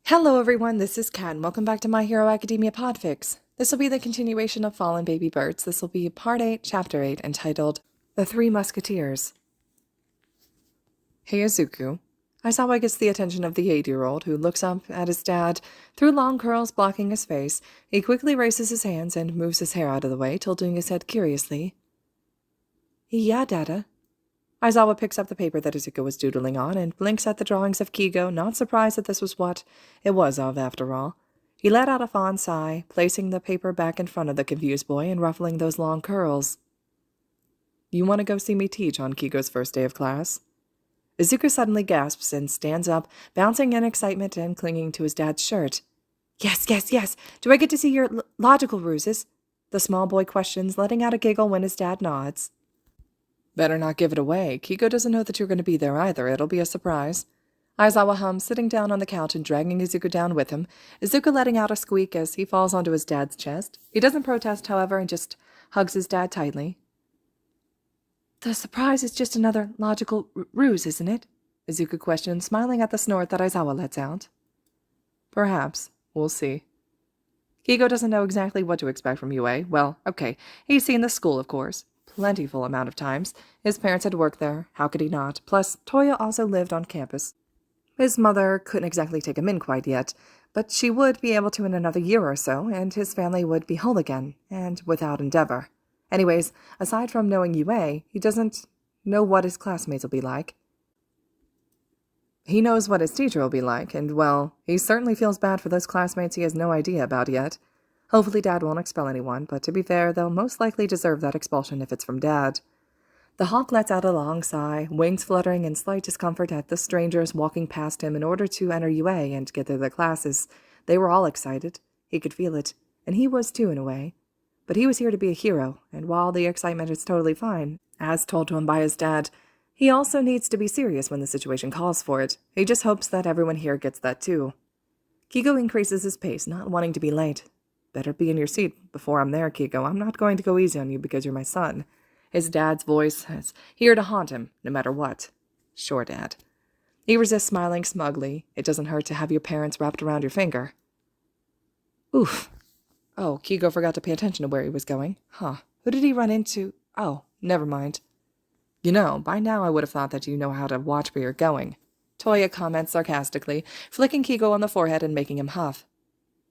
Hello everyone, this is Kat, and welcome back to My Hero Academia Podfics. This will be the continuation of Fallen Baby Birds. This will be Part 8, Chapter 8, entitled The Three Musketeers. Hey Izuku. Aizawa gets the attention of the 8-year-old, who looks up at his dad. Through long curls blocking his face, he quickly raises his hands and moves his hair out of the way, tilting his head curiously. Yeah, Dada. Aizawa picks up the paper that Izuku was doodling on and blinks at the drawings of Keigo, not surprised that this was what it was of, after all. He let out a fond sigh, placing the paper back in front of the confused boy and ruffling those long curls. You want to go see me teach on Keigo's first day of class? Izuku suddenly gasps and stands up, bouncing in excitement and clinging to his dad's shirt. Yes. Do I get to see your logical ruses? The small boy questions, letting out a giggle when his dad nods. Better not give it away. Keigo doesn't know that you're going to be there either. It'll be a surprise. Aizawa hums, sitting down on the couch and dragging Izuku down with him, Izuku letting out a squeak as he falls onto his dad's chest. He doesn't protest, however, and just hugs his dad tightly. The surprise is just another logical ruse, isn't it? Izuku questions, smiling at the snort that Aizawa lets out. Perhaps. We'll see. Keigo doesn't know exactly what to expect from UA. Well, okay, he's seen the school, of course. Plentiful amount of times. His parents had worked there. How could he not? Plus, Touya also lived on campus. His mother couldn't exactly take him in quite yet, but she would be able to in another year or so, and his family would be whole again, and without endeavor. Anyways, aside from knowing UA, he doesn't know what his classmates will be like. He knows what his teacher will be like, and, well, he certainly feels bad for those classmates he has no idea about yet. Hopefully Dad won't expel anyone, but to be fair, they'll most likely deserve that expulsion if it's from Dad. The hawk lets out a long sigh, wings fluttering in slight discomfort at the strangers walking past him in order to enter UA and get to their classes. They were all excited. He could feel it, and he was too in a way. But he was here to be a hero, and while the excitement is totally fine, as told to him by his dad, he also needs to be serious when the situation calls for it. He just hopes that everyone here gets that too. Keigo increases his pace, not wanting to be late. Better be in your seat before I'm there, Keigo. I'm not going to go easy on you because you're my son. His dad's voice is here to haunt him, no matter what. Sure, Dad. He resists smiling smugly. It doesn't hurt to have your parents wrapped around your finger. Oof. Oh, Keigo forgot to pay attention to where he was going. Huh. Who did he run into? Oh, never mind. You know, by now I would have thought that you know how to watch where you're going. Touya comments sarcastically, flicking Keigo on the forehead and making him huff.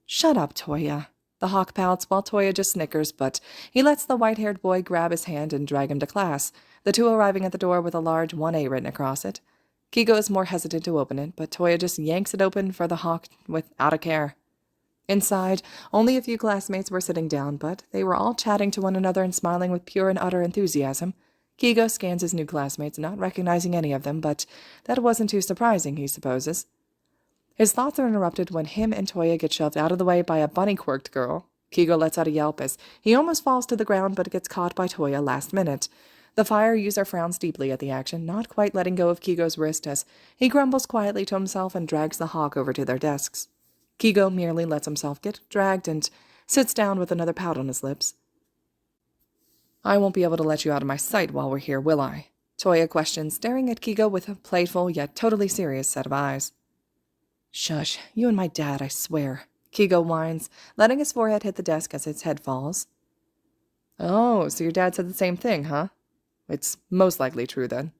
Shut up, Touya. The hawk pouts while Touya just snickers, but he lets the white-haired boy grab his hand and drag him to class, the two arriving at the door with a large 1A written across it. Keigo is more hesitant to open it, but Touya just yanks it open for the hawk without a care. Inside, only a few classmates were sitting down, but they were all chatting to one another and smiling with pure and utter enthusiasm. Keigo scans his new classmates, not recognizing any of them, but that wasn't too surprising, he supposes. His thoughts are interrupted when him and Touya get shoved out of the way by a bunny-quirked girl. Keigo lets out a yelp as he almost falls to the ground but gets caught by Touya last minute. The fire user frowns deeply at the action, not quite letting go of Keigo's wrist as he grumbles quietly to himself and drags the hawk over to their desks. Keigo merely lets himself get dragged and sits down with another pout on his lips. I won't be able to let you out of my sight while we're here, will I? Touya questions, staring at Keigo with a playful yet totally serious set of eyes. Shush, you and my dad, I swear. Keigo whines, letting his forehead hit the desk as his head falls. Oh, so your dad said the same thing, huh? It's most likely true, then.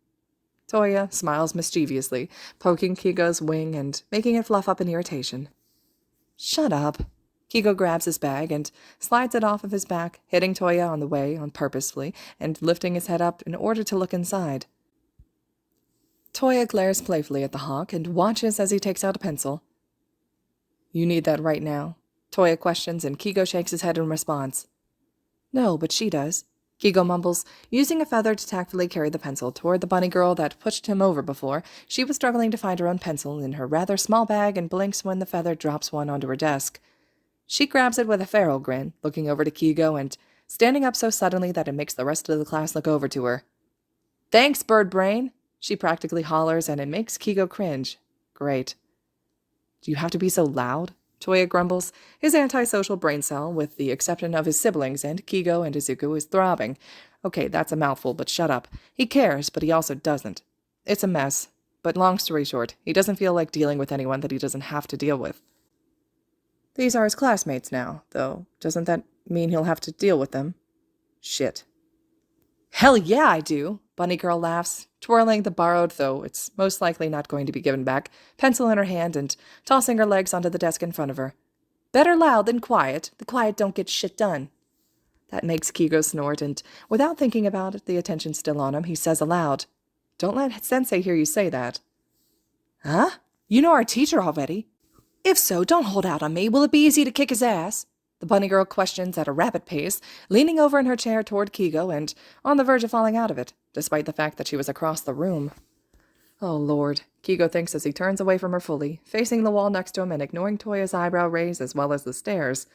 Touya smiles mischievously, poking Keigo's wing and making it fluff up in irritation. Shut up. Keigo grabs his bag and slides it off of his back, hitting Touya on the way purposefully and lifting his head up in order to look inside. Touya glares playfully at the hawk and watches as he takes out a pencil. You need that right now? Touya questions and Keigo shakes his head in response. No, but she does. Keigo mumbles, using a feather to tactfully carry the pencil toward the bunny girl that pushed him over before. She was struggling to find her own pencil in her rather small bag and blinks when the feather drops one onto her desk. She grabs it with a feral grin, looking over to Keigo and standing up so suddenly that it makes the rest of the class look over to her. Thanks, bird brain! She practically hollers, and it makes Keigo cringe. Great. Do you have to be so loud? Touya grumbles. His antisocial brain cell, with the exception of his siblings and Keigo and Izuku, is throbbing. Okay, that's a mouthful, but shut up. He cares, but he also doesn't. It's a mess. but long story short, he doesn't feel like dealing with anyone that he doesn't have to deal with. These are his classmates now, though. Doesn't that mean he'll have to deal with them? Shit. Hell yeah, I do, Bunny Girl laughs, twirling the borrowed, though it's most likely not going to be given back, pencil in her hand and tossing her legs onto the desk in front of her. Better loud than quiet. The quiet don't get shit done. That makes Keigo snort, and without thinking about it, the attention still on him, he says aloud, "Don't let Sensei hear you say that." Huh? You know our teacher already. If so, don't hold out on me. Will it be easy to kick his ass? The bunny girl questions at a rapid pace, leaning over in her chair toward Keigo and on the verge of falling out of it, despite the fact that she was across the room. Oh, Lord, Keigo thinks as he turns away from her fully, facing the wall next to him and ignoring Touya's eyebrow raise as well as the stares.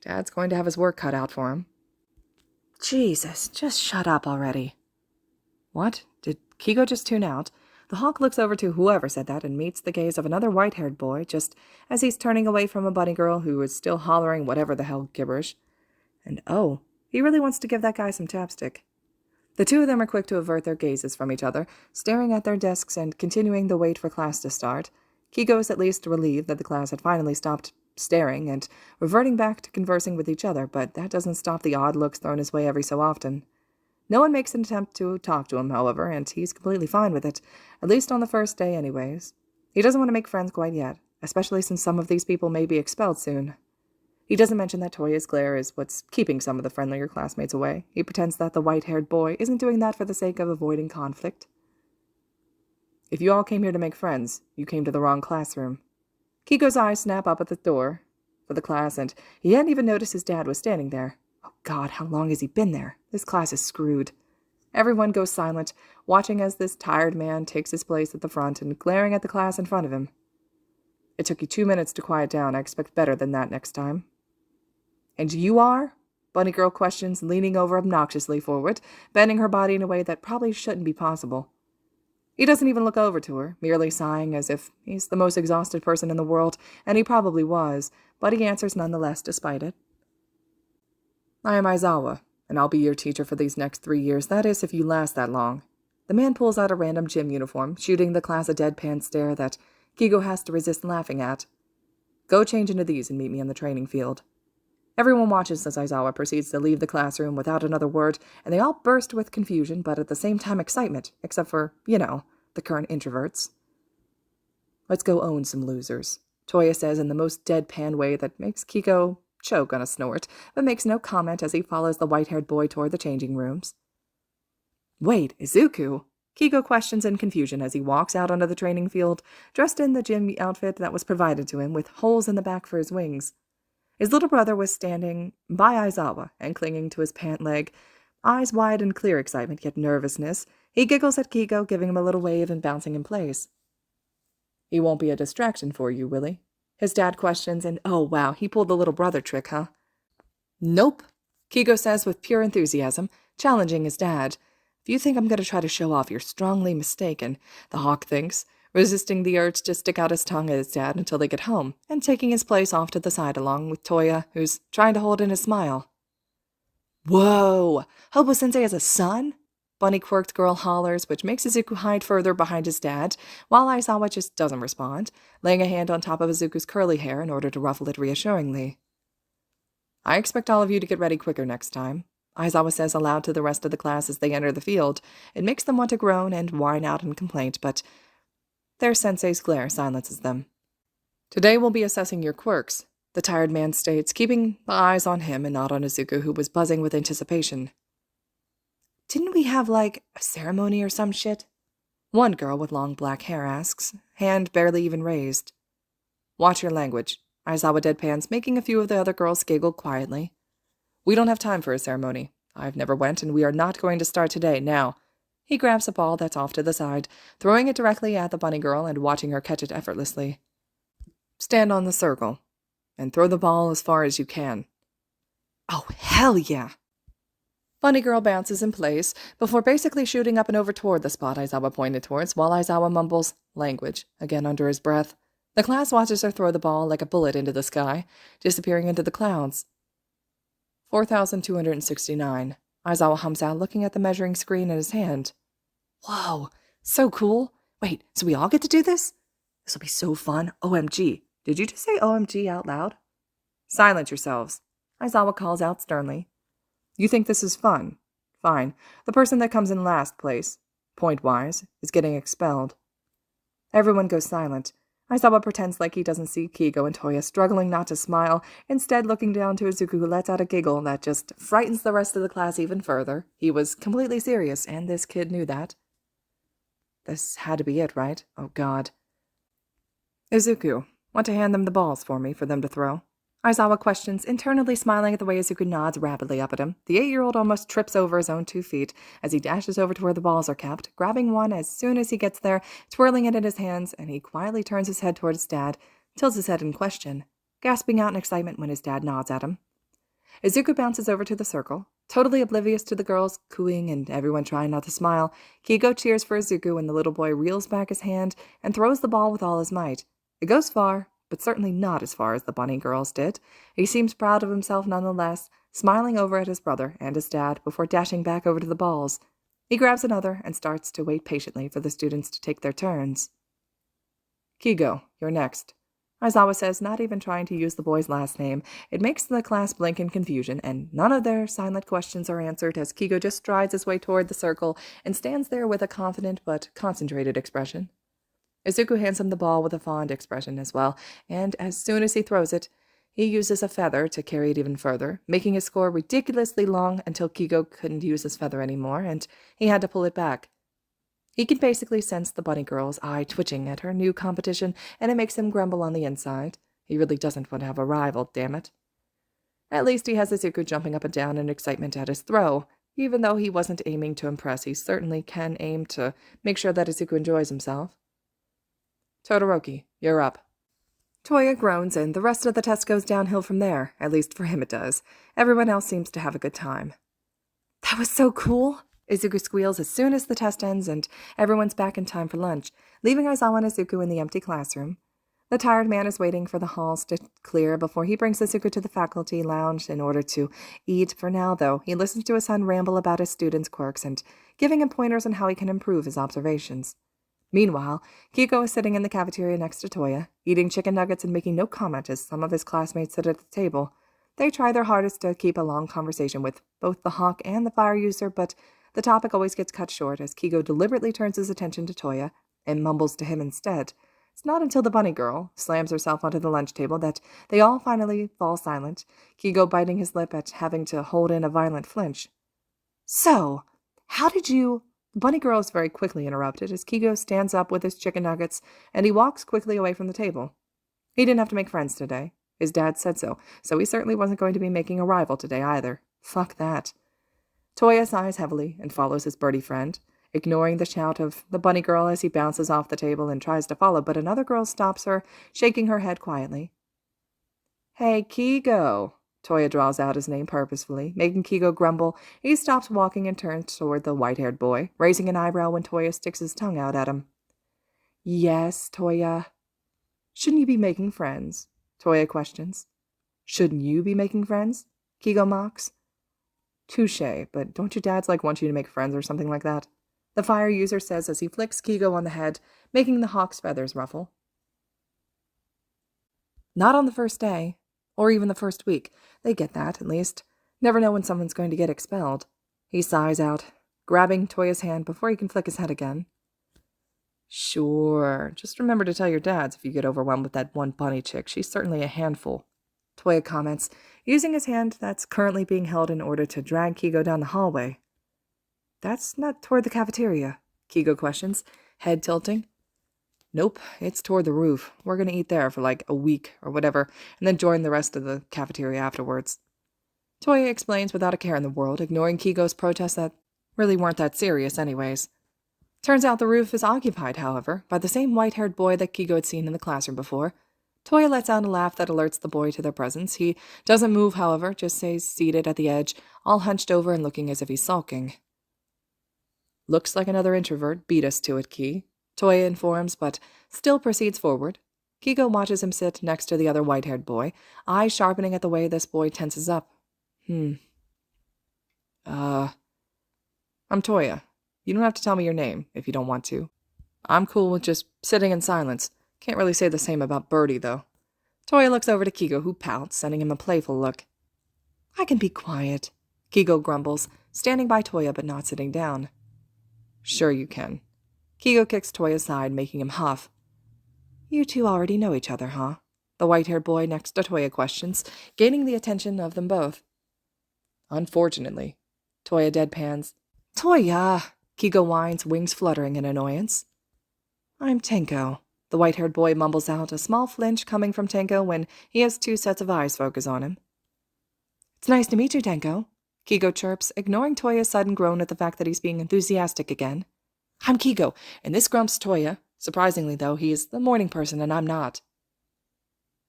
Dad's going to have his work cut out for him. Jesus, just shut up already. What? Did Keigo just tune out? The hawk looks over to whoever said that and meets the gaze of another white-haired boy just as he's turning away from a bunny girl who is still hollering whatever the hell gibberish. And oh, he really wants to give that guy some chapstick. The two of them are quick to avert their gazes from each other, staring at their desks and continuing the wait for class to start. Keigo is at least relieved that the class had finally stopped staring and reverting back to conversing with each other, but that doesn't stop the odd looks thrown his way every so often. No one makes an attempt to talk to him, however, and he's completely fine with it, at least on the first day anyways. He doesn't want to make friends quite yet, especially since some of these people may be expelled soon. He doesn't mention that Touya's glare is what's keeping some of the friendlier classmates away. He pretends that the white-haired boy isn't doing that for the sake of avoiding conflict. If you all came here to make friends, you came to the wrong classroom. Keigo's eyes snap up at the door for the class, and he hadn't even noticed his dad was standing there. Oh God, how long has he been there? This class is screwed. Everyone goes silent, watching as this tired man takes his place at the front and glaring at the class in front of him. It took you 2 minutes to quiet down. I expect better than that next time. And you are? Bunny Girl questions, leaning over obnoxiously forward, bending her body in a way that probably shouldn't be possible. He doesn't even look over to her, merely sighing as if he's the most exhausted person in the world, and he probably was, but he answers nonetheless despite it. I am Aizawa, and I'll be your teacher for these next 3 years, that is, if you last that long. The man pulls out a random gym uniform, shooting the class a deadpan stare that Keigo has to resist laughing at. Go change into these and meet me in the training field. Everyone watches as Aizawa proceeds to leave the classroom without another word, and they all burst with confusion, but at the same time excitement, except for, the current introverts. Let's go own some losers, Touya says in the most deadpan way that makes Keigo choke on a snort, but makes no comment as he follows the white-haired boy toward the changing rooms. Wait, Izuku? Keigo questions in confusion as he walks out onto the training field, dressed in the gym outfit that was provided to him, with holes in the back for his wings. His little brother was standing by Aizawa and clinging to his pant leg, eyes wide in clear excitement yet nervousness. He giggles at Keigo, giving him a little wave and bouncing in place. He won't be a distraction for you, will he? His dad questions, and oh wow, he pulled the little brother trick, huh? Nope, Keigo says with pure enthusiasm, challenging his dad. If you think I'm going to try to show off, you're strongly mistaken, the hawk thinks, resisting the urge to stick out his tongue at his dad until they get home, and taking his place off to the side along with Touya, who's trying to hold in his smile. Whoa! Hobo-sensei has a son? Bunny-quirked girl hollers, which makes Izuku hide further behind his dad, while Aizawa just doesn't respond, laying a hand on top of Izuku's curly hair in order to ruffle it reassuringly. I expect all of you to get ready quicker next time, Aizawa says aloud to the rest of the class as they enter the field. It makes them want to groan and whine out in complaint, but their sensei's glare silences them. Today we'll be assessing your quirks, the tired man states, keeping the eyes on him and not on Izuku, who was buzzing with anticipation. Didn't we have, a ceremony or some shit? One girl with long black hair asks, hand barely even raised. Watch your language, Aizawa deadpans, making a few of the other girls giggle quietly. We don't have time for a ceremony. I've never went, and we are not going to start today, now. He grabs a ball that's off to the side, throwing it directly at the bunny girl and watching her catch it effortlessly. Stand on the circle, and throw the ball as far as you can. Oh, hell yeah! Bunny girl bounces in place, before basically shooting up and over toward the spot Aizawa pointed towards, while Aizawa mumbles, language, again under his breath. The class watches her throw the ball like a bullet into the sky, disappearing into the clouds. 4,269, Aizawa hums out, looking at the measuring screen in his hand. Whoa, so cool! Wait, so we all get to do this? This'll be so fun. OMG. Did you just say OMG out loud? Silence yourselves, Aizawa calls out sternly. You think this is fun? Fine. The person that comes in last place, point-wise, is getting expelled. Everyone goes silent. Aizawa pretends like he doesn't see Keigo and Touya struggling not to smile, instead looking down to Izuku, who lets out a giggle that just frightens the rest of the class even further. He was completely serious, and this kid knew that. This had to be it, right? Oh, God. Izuku, want to hand them the balls for me for them to throw? Aizawa questions, internally smiling at the way Izuku nods rapidly up at him. The 8-year-old almost trips over his own 2 feet as he dashes over to where the balls are kept, grabbing one as soon as he gets there, twirling it in his hands, and he quietly turns his head toward his dad, tilts his head in question, gasping out in excitement when his dad nods at him. Izuku bounces over to the circle, totally oblivious to the girls cooing and everyone trying not to smile. Keigo cheers for Izuku when the little boy reels back his hand and throws the ball with all his might. It goes far, but certainly not as far as the bunny girls did. He seems proud of himself nonetheless, smiling over at his brother and his dad before dashing back over to the balls. He grabs another and starts to wait patiently for the students to take their turns. Keigo, you're next, Aizawa says, not even trying to use the boy's last name. It makes the class blink in confusion, and none of their silent questions are answered as Keigo just strides his way toward the circle and stands there with a confident but concentrated expression. Izuku hands him the ball with a fond expression as well, and as soon as he throws it, he uses a feather to carry it even further, making his score ridiculously long until Keigo couldn't use his feather anymore, and he had to pull it back. He can basically sense the bunny girl's eye twitching at her new competition, and it makes him grumble on the inside. He really doesn't want to have a rival, damn it. At least he has Izuku jumping up and down in excitement at his throw. Even though he wasn't aiming to impress, he certainly can aim to make sure that Izuku enjoys himself. Todoroki, you're up. Touya groans, and the rest of the test goes downhill from there. At least for him it does. Everyone else seems to have a good time. That was so cool, Izuku squeals as soon as the test ends and everyone's back in time for lunch, leaving Aizawa and Izuku in the empty classroom. The tired man is waiting for the halls to clear before he brings Izuku to the faculty lounge in order to eat. For now, though, he listens to his son ramble about his students' quirks and giving him pointers on how he can improve his observations. Meanwhile, Keigo is sitting in the cafeteria next to Touya, eating chicken nuggets and making no comment as some of his classmates sit at the table. They try their hardest to keep a long conversation with both the hawk and the fire user, but the topic always gets cut short as Keigo deliberately turns his attention to Touya and mumbles to him instead. It's not until the bunny girl slams herself onto the lunch table that they all finally fall silent, Keigo biting his lip at having to hold in a violent flinch. So, how did you... The bunny girl is very quickly interrupted as Keigo stands up with his chicken nuggets and he walks quickly away from the table. He didn't have to make friends today. His dad said so he certainly wasn't going to be making a rival today either. Fuck that. Touya sighs heavily and follows his birdie friend, ignoring the shout of the bunny girl as he bounces off the table and tries to follow, but another girl stops her, shaking her head quietly. Hey, Keigo. Touya draws out his name purposefully, making Keigo grumble. He stops walking and turns toward the white-haired boy, raising an eyebrow when Touya sticks his tongue out at him. Yes, Touya. Shouldn't you be making friends? Touya questions. Shouldn't you be making friends? Keigo mocks. Touché, but don't your dads want you to make friends or something like that? The fire user says as he flicks Keigo on the head, making the hawk's feathers ruffle. Not on the first day, or even the first week. They get that, at least. Never know when someone's going to get expelled. He sighs out, grabbing Touya's hand before he can flick his head again. Sure, just remember to tell your dads if you get overwhelmed with that one bunny chick. She's certainly a handful. Touya comments, using his hand that's currently being held in order to drag Keigo down the hallway. That's not toward the cafeteria, Keigo questions, head tilting. Nope, it's toward the roof. We're going to eat there for a week or whatever, and then join the rest of the cafeteria afterwards. Touya explains without a care in the world, ignoring Keigo's protests that really weren't that serious anyways. Turns out the roof is occupied, however, by the same white-haired boy that Keigo had seen in the classroom before. Touya lets out a laugh that alerts the boy to their presence. He doesn't move, however, just stays seated at the edge, all hunched over and looking as if he's sulking. Looks like another introvert. Beat us to it, Kei, Touya informs, but still proceeds forward. Keigo watches him sit next to the other white-haired boy, eyes sharpening at the way this boy tenses up. I'm Touya. You don't have to tell me your name if you don't want to. I'm cool with just sitting in silence. Can't really say the same about Birdie, though. Touya looks over to Keigo, who pouts, sending him a playful look. I can be quiet, Keigo grumbles, standing by Touya but not sitting down. Sure you can. Keigo kicks Touya aside, making him huff. You two already know each other, huh? The white-haired boy next to Touya questions, gaining the attention of them both. Unfortunately. Touya deadpans. Touya! Keigo whines, wings fluttering in annoyance. I'm Tenko. The white-haired boy mumbles out, a small flinch coming from Tenko when he has two sets of eyes focus on him. It's nice to meet you, Tenko. Keigo chirps, ignoring Toya's sudden groan at the fact that he's being enthusiastic again. I'm Keigo, and this grump's Touya. Surprisingly, though, he's the morning person and I'm not.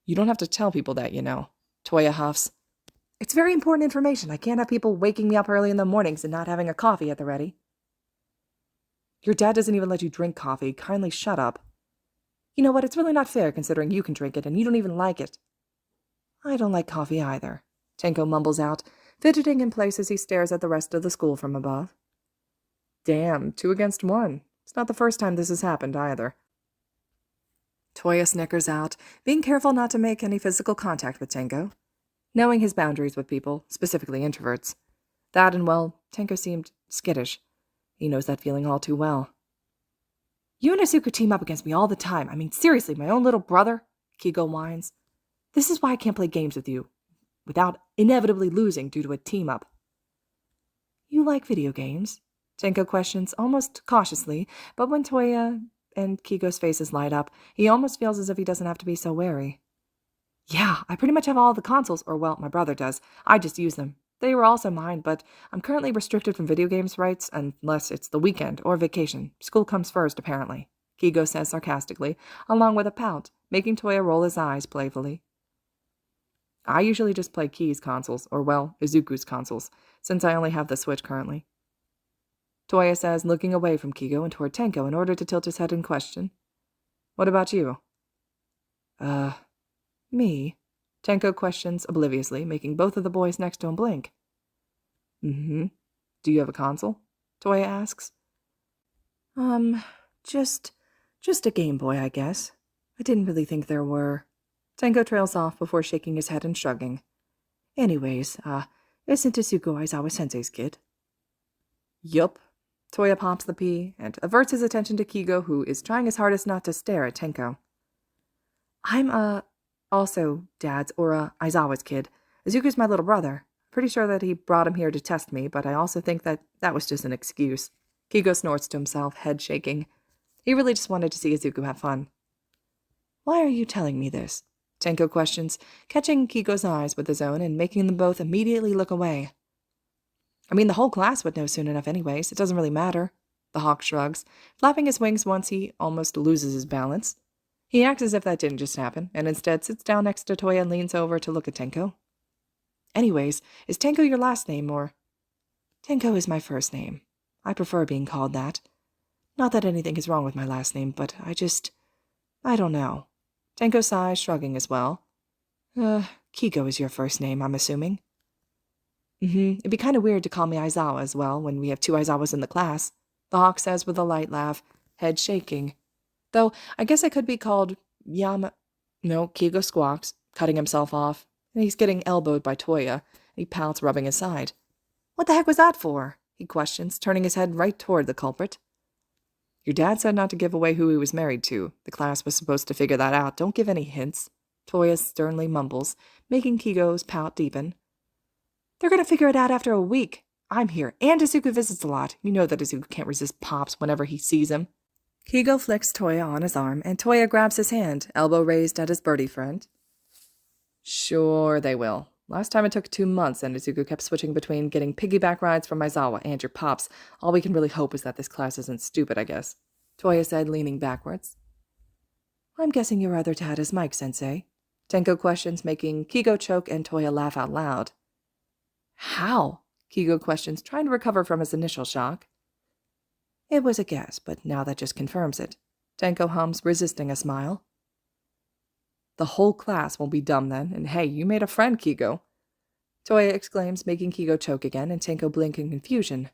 You don't have to tell people that, you know. Touya huffs. It's very important information. I can't have people waking me up early in the mornings and not having a coffee at the ready. Your dad doesn't even let you drink coffee. Kindly shut up. You know what? It's really not fair considering you can drink it and you don't even like it. I don't like coffee either, Tenko mumbles out, fidgeting in place as he stares at the rest of the school from above. Damn, 2 against 1. It's not the first time this has happened either. Touya snickers out, being careful not to make any physical contact with Tenko, knowing his boundaries with people, specifically introverts. That and, well, Tenko seemed skittish. He knows that feeling all too well. You and Izuku team up against me all the time. I mean, seriously, my own little brother, Keigo whines. This is why I can't play games with you, without inevitably losing due to a team-up. You like video games? Tenko questions, almost cautiously, but when Touya and Keigo's faces light up, he almost feels as if he doesn't have to be so wary. Yeah, I pretty much have all the consoles, or well, my brother does. I just use them. They were also mine, but I'm currently restricted from video games rights unless it's the weekend or vacation. School comes first, apparently, Keigo says sarcastically, along with a pout, making Touya roll his eyes playfully. I usually just play Kei's consoles, or well, Izuku's consoles, since I only have the Switch currently. Touya says, looking away from Keigo and toward Tenko in order to tilt his head in question. What about you? Me? Tenko questions obliviously, making both of the boys next to him blink. Mm-hmm. Do you have a console? Touya asks. Just a Game Boy, I guess. I didn't really think there were. Tenko trails off before shaking his head and shrugging. Anyways, isn't Izuku Aizawa-sensei's kid? Yup. Touya pops the pea and averts his attention to Keigo, who is trying his hardest not to stare at Tenko. I'm, also Dad's or Aizawa's kid. Izuku's my little brother. Pretty sure that he brought him here to test me, but I also think that was just an excuse. Keigo snorts to himself, head shaking. He really just wanted to see Izuku have fun. Why are you telling me this? Tenko questions, catching Keigo's eyes with his own and making them both immediately look away. I mean, the whole class would know soon enough anyways. It doesn't really matter. The hawk shrugs, flapping his wings once he almost loses his balance. He acts as if that didn't just happen, and instead sits down next to Touya and leans over to look at Tenko. Anyways, is Tenko your last name, or? Tenko is my first name. I prefer being called that. Not that anything is wrong with my last name, but I don't know. Tenko sighs, shrugging as well. Keigo is your first name, I'm assuming. It'd be kind of weird to call me Aizawa as well, when we have 2 Aizawas in the class, the hawk says with a light laugh, head shaking. Though, I guess I could be called No, Keigo squawks, cutting himself off, and he's getting elbowed by Touya. He pouts, rubbing his side. What the heck was that for? He questions, turning his head right toward the culprit. Your dad said not to give away who he was married to. The class was supposed to figure that out. Don't give any hints. Touya sternly mumbles, making Keigo's pout deepen. They're going to figure it out after a week. I'm here, and Izuku visits a lot. You know that Izuku can't resist Pops whenever he sees him. Keigo flicks Touya on his arm, and Touya grabs his hand, elbow raised at his birdie friend. Sure they will. Last time it took 2 months, and Izuku kept switching between getting piggyback rides from Aizawa and your Pops. All we can really hope is that this class isn't stupid, I guess. Touya said, leaning backwards. I'm guessing your other dad is Mike-sensei. Tenko questions, making Keigo choke and Touya laugh out loud. How? Keigo questions, trying to recover from his initial shock. It was a guess, but now that just confirms it. Tenko hums, resisting a smile. The whole class won't be dumb then, and hey, you made a friend, Keigo. Touya exclaims, making Keigo choke again, and Tenko blink in confusion.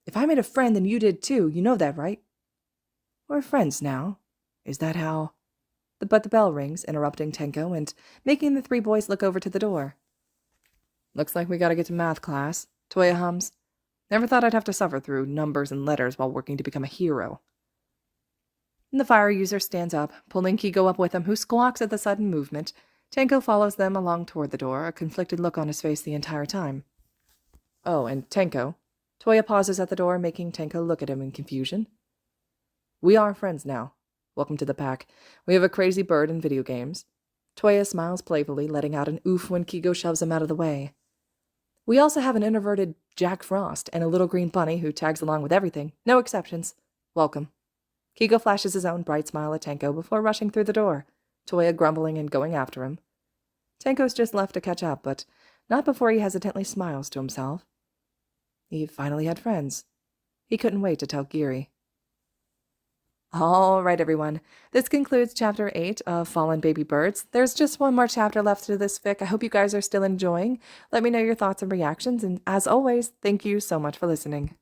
If I made a friend, then you did too, you know that, right? We're friends now. Is that how? But the bell rings, interrupting Tenko and making the three boys look over to the door. Looks like we gotta get to math class, Touya hums. Never thought I'd have to suffer through numbers and letters while working to become a hero. The fire user stands up, pulling Keigo up with him, who squawks at the sudden movement. Tenko follows them along toward the door, a conflicted look on his face the entire time. Oh, and Tenko. Touya pauses at the door, making Tenko look at him in confusion. We are friends now. Welcome to the pack. We have a crazy bird in video games. Touya smiles playfully, letting out an oof when Keigo shoves him out of the way. We also have an introverted Jack Frost and a little green bunny who tags along with everything. No exceptions. Welcome. Keigo flashes his own bright smile at Tenko before rushing through the door, Touya grumbling and going after him. Tenko's just left to catch up, but not before he hesitantly smiles to himself. He finally had friends. He couldn't wait to tell Giri. All right, everyone. This concludes Chapter 8 of Fallen Baby Birds. There's just one more chapter left to this fic. I hope you guys are still enjoying. Let me know your thoughts and reactions, and as always, thank you so much for listening.